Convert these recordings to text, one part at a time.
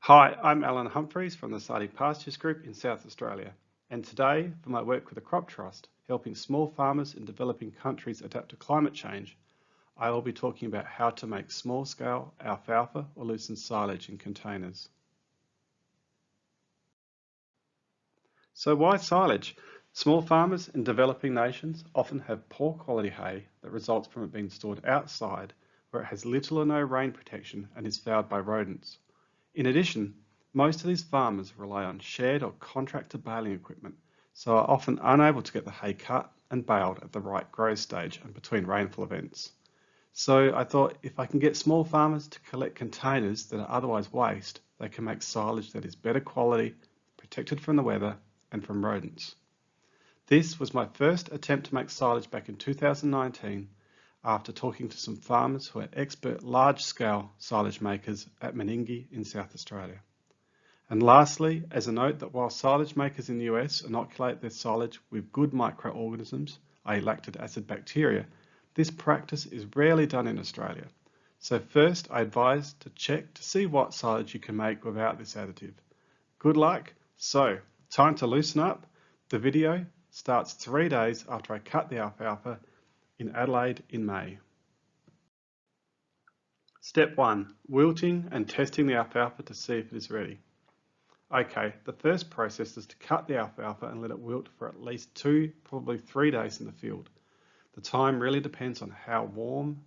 Hi, I'm Alan Humphreys from the Sardie Pastures Group in South Australia, and today, for my work with the Crop Trust, helping small farmers in developing countries adapt to climate change, I will be talking about how to make small-scale alfalfa or lucerne silage in containers. So why silage? Small farmers in developing nations often have poor quality hay that results from it being stored outside, where it has little or no rain protection and is fouled by rodents. In addition, most of these farmers rely on shared or contracted baling equipment, so are often unable to get the hay cut and baled at the right growth stage and between rainfall events. So I thought if I can get small farmers to collect containers that are otherwise waste, they can make silage that is better quality, protected from the weather and from rodents. This was my first attempt to make silage back in 2019 after talking to some farmers who are expert large-scale silage makers at Meningie in South Australia. And lastly, as a note that while silage makers in the US inoculate their silage with good microorganisms, i.e. lactic acid bacteria, this practice is rarely done in Australia. So first, I advise to check to see what silage you can make without this additive. Good luck! So, time to loosen up. The video starts 3 days after I cut the alfalfa in Adelaide in May. Step 1. Wilting and testing the alfalfa to see if it is ready. Okay, the first process is to cut the alfalfa and let it wilt for at least 2, probably 3 days in the field. The time really depends on how warm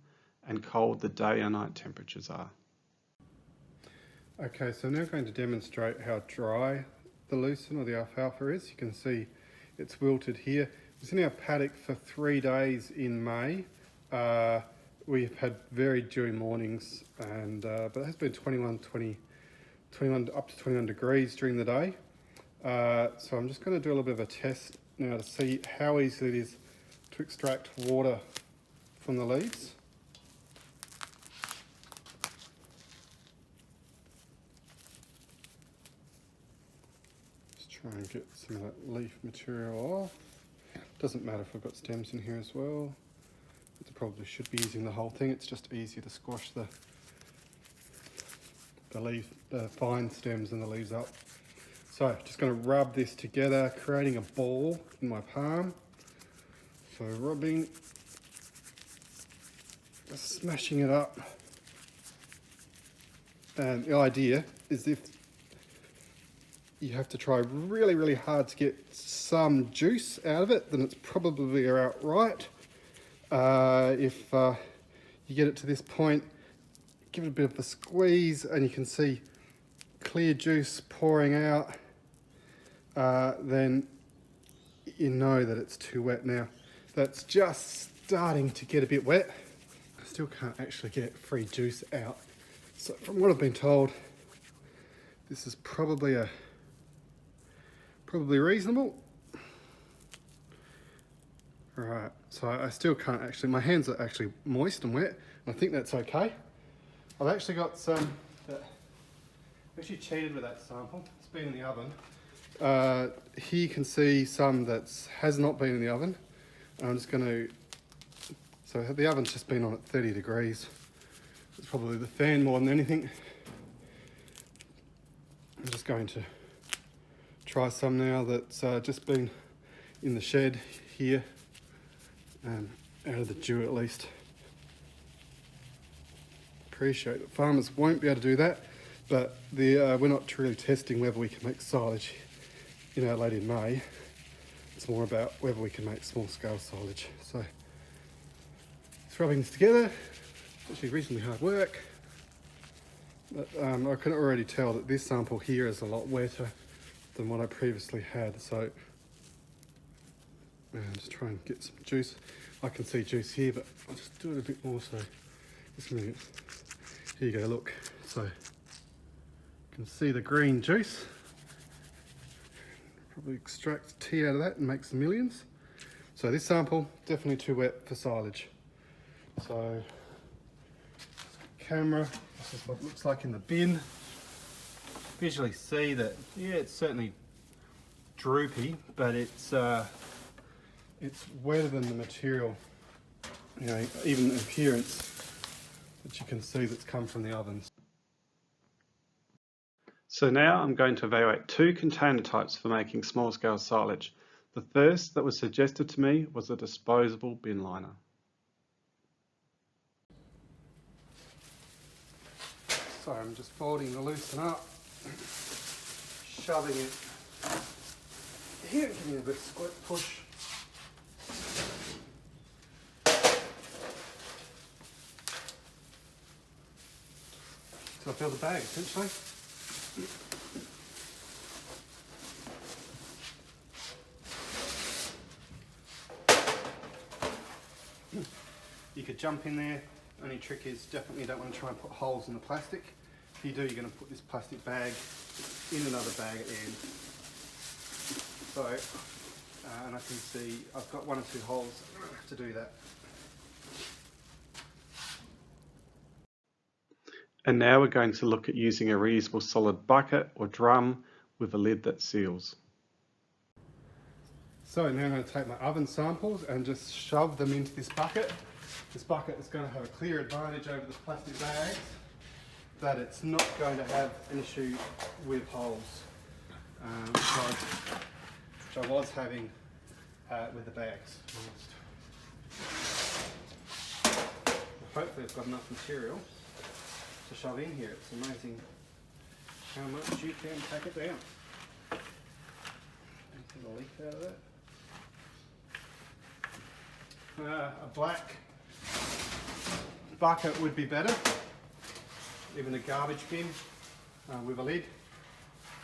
and cold the day and night temperatures are. Okay, so I'm now going to demonstrate how dry the lucerne or the alfalfa is. You can see it's wilted here. It was in our paddock for 3 days in May. We've had very dewy mornings, but it has been 21 up to 21 degrees during the day. So I'm just going to do a little bit of a test now to see how easy it is to extract water from the leaves. Just try and get some of that leaf material off. Doesn't matter if I've got stems in here as well. I probably should be using the whole thing. It's just easier to squash the fine stems and the leaves up. So just going to rub this together, creating a ball in my palm. So rubbing, smashing it up. And the idea is if you have to try really, really hard to get some juice out of it, then it's probably about right. If you get it to this point, give it a bit of a squeeze and you can see clear juice pouring out, then you know that it's too wet now. That's just starting to get a bit wet. I still can't actually get free juice out. So from what I've been told, this is probably reasonable. Right, so I still can't actually, my hands are actually moist and wet, and I think that's okay. I've actually got some that actually cheated with that sample. It's been in the oven. Here you can see some that has not been in the oven. I'm just going to, so the oven's just been on at 30 degrees. It's probably the fan more than anything. I'm just going to try some now that's just been in the shed here, out of the dew at least. Appreciate that farmers won't be able to do that, but we're not really testing whether we can make silage in Adelaide in May. It's more about whether we can make small scale silage. So it's rubbing this together. It's actually reasonably hard work, but I can already tell that this sample here is a lot wetter than what I previously had. So just try and get some juice. I can see juice here, but I'll just do it a bit more. So just a minute. Here you go, look. So you can see the green juice. Probably extract tea out of that and make some millions. So this sample, definitely too wet for silage. So camera, this is what it looks like in the bin. Visually see that, yeah, it's certainly droopy, but it's wetter than the material, you know, even the appearance that you can see that's come from the ovens. So now I'm going to evaluate two container types for making small scale silage. The first that was suggested to me was a disposable bin liner. So I'm just folding the loosen up, shoving it here, giving it a bit of squat push. So I fill the bag essentially. You could jump in there, only trick is definitely you don't want to try and put holes in the plastic. If you do, you're going to put this plastic bag in another bag at the end. So, and I can see I've got 1 or 2 holes to do that. And now we're going to look at using a reusable solid bucket or drum with a lid that seals. So now I'm going to take my oven samples and just shove them into this bucket. This bucket is going to have a clear advantage over the plastic bags, that it's not going to have an issue with holes, which I was having with the bags. Hopefully I've got enough material to shove in here. It's amazing how much you can pack it down. Anything to leak out of that? A black bucket would be better, even a garbage bin with a lid,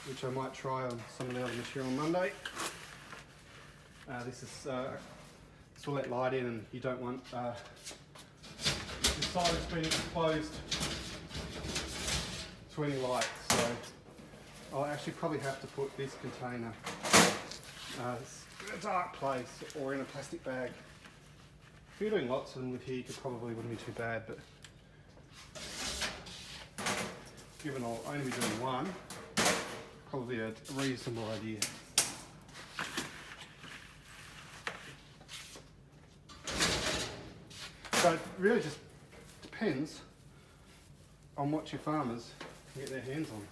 which I might try on some of the other material on Monday. This will let light in, and you don't want the silage being exposed to any light. So I'll actually probably have to put this container in a dark place or in a plastic bag. If you're doing lots of them with here, it probably wouldn't be too bad, but given I'll only be doing one, probably a reasonable idea. So it really just depends on what your farmers can get their hands on.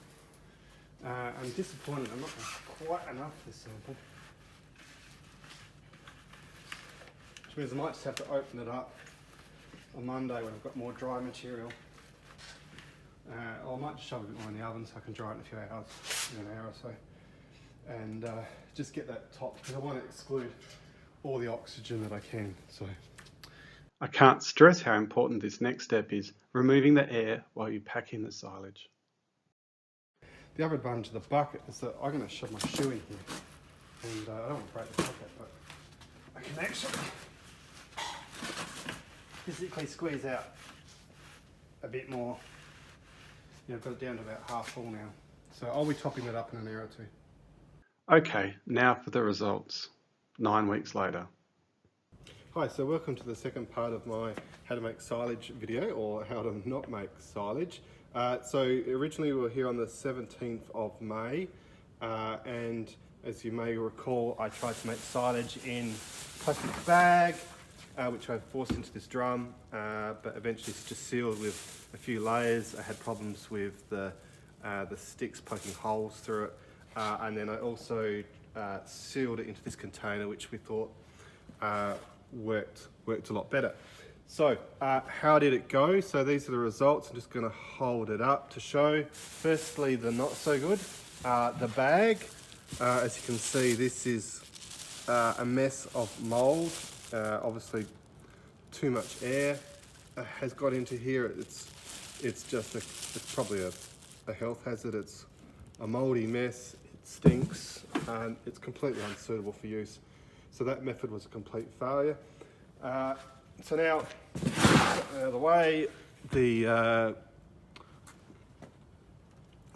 I'm disappointed I'm not quite enough this sample. Which means I might just have to open it up on Monday when I've got more dry material. Or I might just shove a bit more in the oven so I can dry it in a few hours, in an hour or so. And just get that top, because I want to exclude all the oxygen that I can. So I can't stress how important this next step is, removing the air while you pack in the silage. The other advantage of the bucket is that I'm going to shove my shoe in here. And I don't want to break the bucket, but I can actually physically squeeze out a bit more. You know, I've got it down to about half full now. So I'll be topping it up in an hour or two. Okay, now for the results, 9 weeks later. Hi, so welcome to the second part of my how to make silage video, or how to not make silage. So originally we were here on the 17th of May, and as you may recall, I tried to make silage in a plastic bag, which I forced into this drum, but eventually it's just sealed with a few layers. I had problems with the sticks poking holes through it, and then I also sealed it into this container, which we thought worked a lot better. So how did it go? So these are the results. I'm just going to hold it up to show. Firstly, the not so good. The bag, as you can see, this is a mess of mold. Obviously too much air has got into here. It's probably a health hazard. It's a moldy mess. It stinks, and it's completely unsuitable for use. So that method was a complete failure. So now, the way the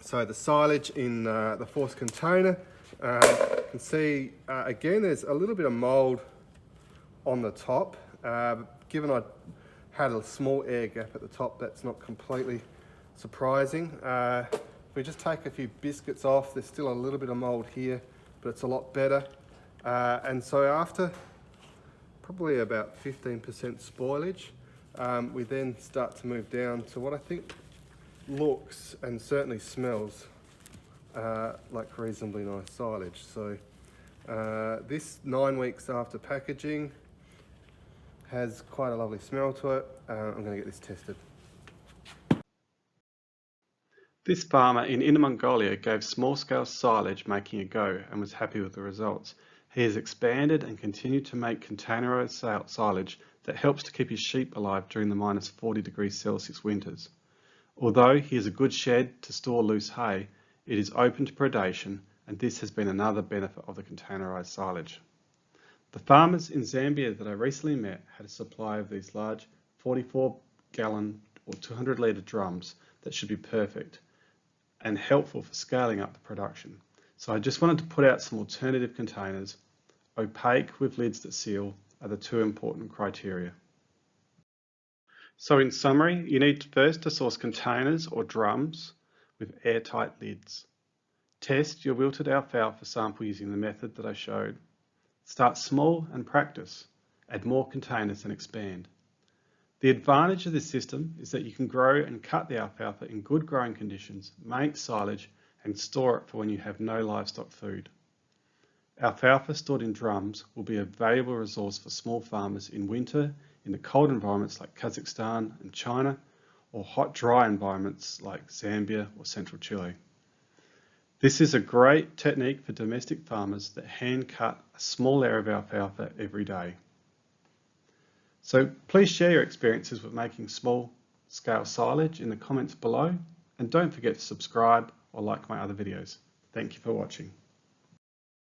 silage in the fourth container, you can see again there's a little bit of mold on the top. Given I had a small air gap at the top, that's not completely surprising. If we just take a few biscuits off, there's still a little bit of mold here, but it's a lot better. And so after probably about 15% spoilage, we then start to move down to what I think looks and certainly smells like reasonably nice silage. So this 9 weeks after packaging has quite a lovely smell to it. I'm going to get this tested. This farmer in Inner Mongolia gave small-scale silage making a go and was happy with the results. He has expanded and continued to make containerised silage that helps to keep his sheep alive during the minus 40 degrees Celsius winters. Although he has a good shed to store loose hay, it is open to predation, and this has been another benefit of the containerised silage. The farmers in Zambia that I recently met had a supply of these large 44-gallon or 200-litre drums that should be perfect and helpful for scaling up the production. So I just wanted to put out some alternative containers. Opaque with lids that seal are the two important criteria. So in summary, you need first to source containers or drums with airtight lids. Test your wilted alfalfa sample using the method that I showed. Start small and practice. Add more containers and expand. The advantage of this system is that you can grow and cut the alfalfa in good growing conditions, make silage, and store it for when you have no livestock food. Alfalfa stored in drums will be a valuable resource for small farmers in winter in the cold environments like Kazakhstan and China, or hot, dry environments like Zambia or central Chile. This is a great technique for domestic farmers that hand cut a small area of alfalfa every day. So please share your experiences with making small-scale silage in the comments below, and don't forget to subscribe or like my other videos. Thank you for watching.